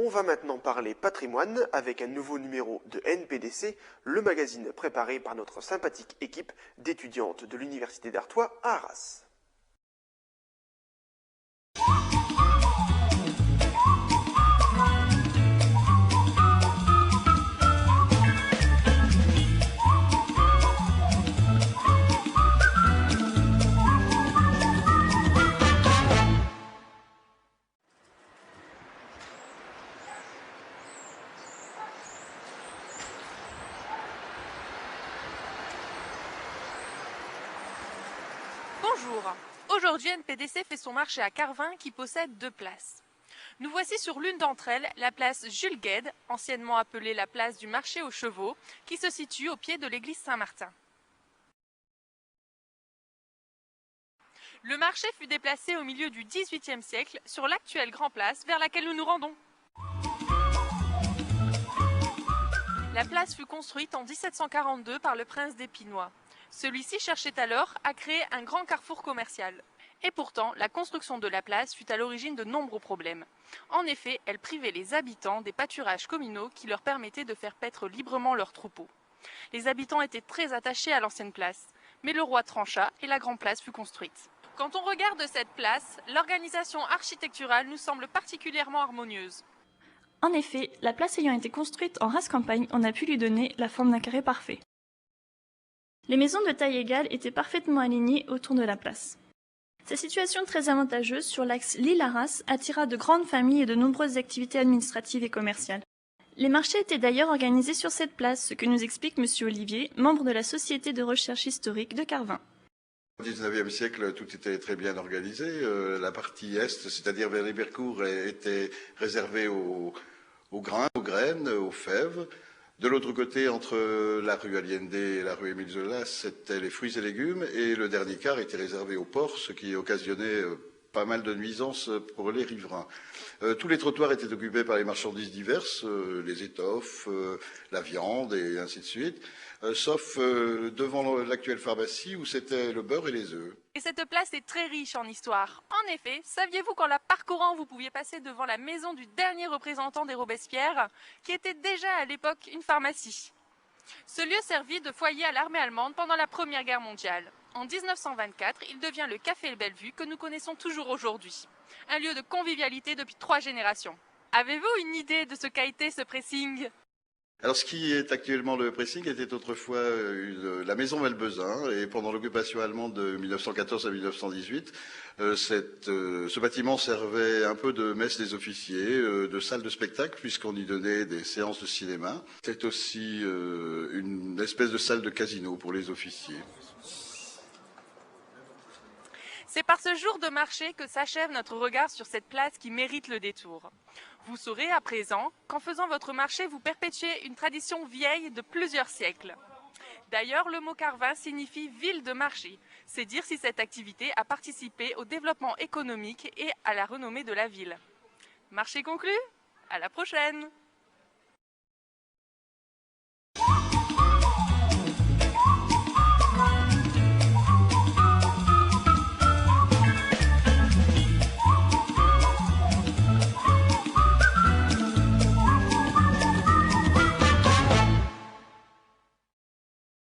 On va maintenant parler patrimoine avec un nouveau numéro de NPDC, le magazine préparé par notre sympathique équipe d'étudiantes de l'Université d'Artois à Arras. Bonjour, aujourd'hui NPDC fait son marché à Carvin qui possède 2 places. Nous voici sur l'une d'entre elles, la place Jules Guesde, anciennement appelée la place du marché aux chevaux, qui se situe au pied de l'église Saint-Martin. Le marché fut déplacé au milieu du XVIIIe siècle sur l'actuelle Grand Place vers laquelle nous nous rendons. La place fut construite en 1742 par le prince d'Épinois. Celui-ci cherchait alors à créer un grand carrefour commercial. Et pourtant, la construction de la place fut à l'origine de nombreux problèmes. En effet, elle privait les habitants des pâturages communaux qui leur permettaient de faire paître librement leurs troupeaux. Les habitants étaient très attachés à l'ancienne place, mais le roi trancha et la grande place fut construite. Quand on regarde cette place, l'organisation architecturale nous semble particulièrement harmonieuse. En effet, la place ayant été construite en rase campagne, on a pu lui donner la forme d'un carré parfait. Les maisons de taille égale étaient parfaitement alignées autour de la place. Cette situation très avantageuse sur l'axe Lille-Arras attira de grandes familles et de nombreuses activités administratives et commerciales. Les marchés étaient d'ailleurs organisés sur cette place, ce que nous explique M. Olivier, membre de la Société de recherche historique de Carvin. Au XIXe siècle, tout était très bien organisé. La partie est, c'est-à-dire vers les Bercours, était réservée aux grains, aux graines, aux fèves. De l'autre côté, entre la rue Allende et la rue Émile Zola, c'était les fruits et légumes. Et le dernier quart était réservé aux porcs, ce qui occasionnait pas mal de nuisances pour les riverains. Tous les trottoirs étaient occupés par les marchandises diverses, les étoffes, la viande et ainsi de suite, sauf devant l'actuelle pharmacie où c'était le beurre et les œufs. Et cette place est très riche en histoire. En effet, saviez-vous qu'en la parcourant, vous pouviez passer devant la maison du dernier représentant des Robespierre, qui était déjà à l'époque une pharmacie. Ce lieu servit de foyer à l'armée allemande pendant la Première Guerre mondiale. En 1924, il devient le Café Bellevue que nous connaissons toujours aujourd'hui. Un lieu de convivialité depuis 3 générations. Avez-vous une idée de ce qu'a été ce pressing ? Alors, ce qui est actuellement le pressing était autrefois la maison Malbesin, et pendant l'occupation allemande de 1914 à 1918, ce bâtiment servait un peu de messe des officiers, de salle de spectacle, puisqu'on y donnait des séances de cinéma. C'est aussi une espèce de salle de casino pour les officiers. C'est par ce jour de marché que s'achève notre regard sur cette place qui mérite le détour. Vous saurez à présent qu'en faisant votre marché, vous perpétuez une tradition vieille de plusieurs siècles. D'ailleurs, le mot Carvin signifie ville de marché. C'est dire si cette activité a participé au développement économique et à la renommée de la ville. Marché conclu ? À la prochaine!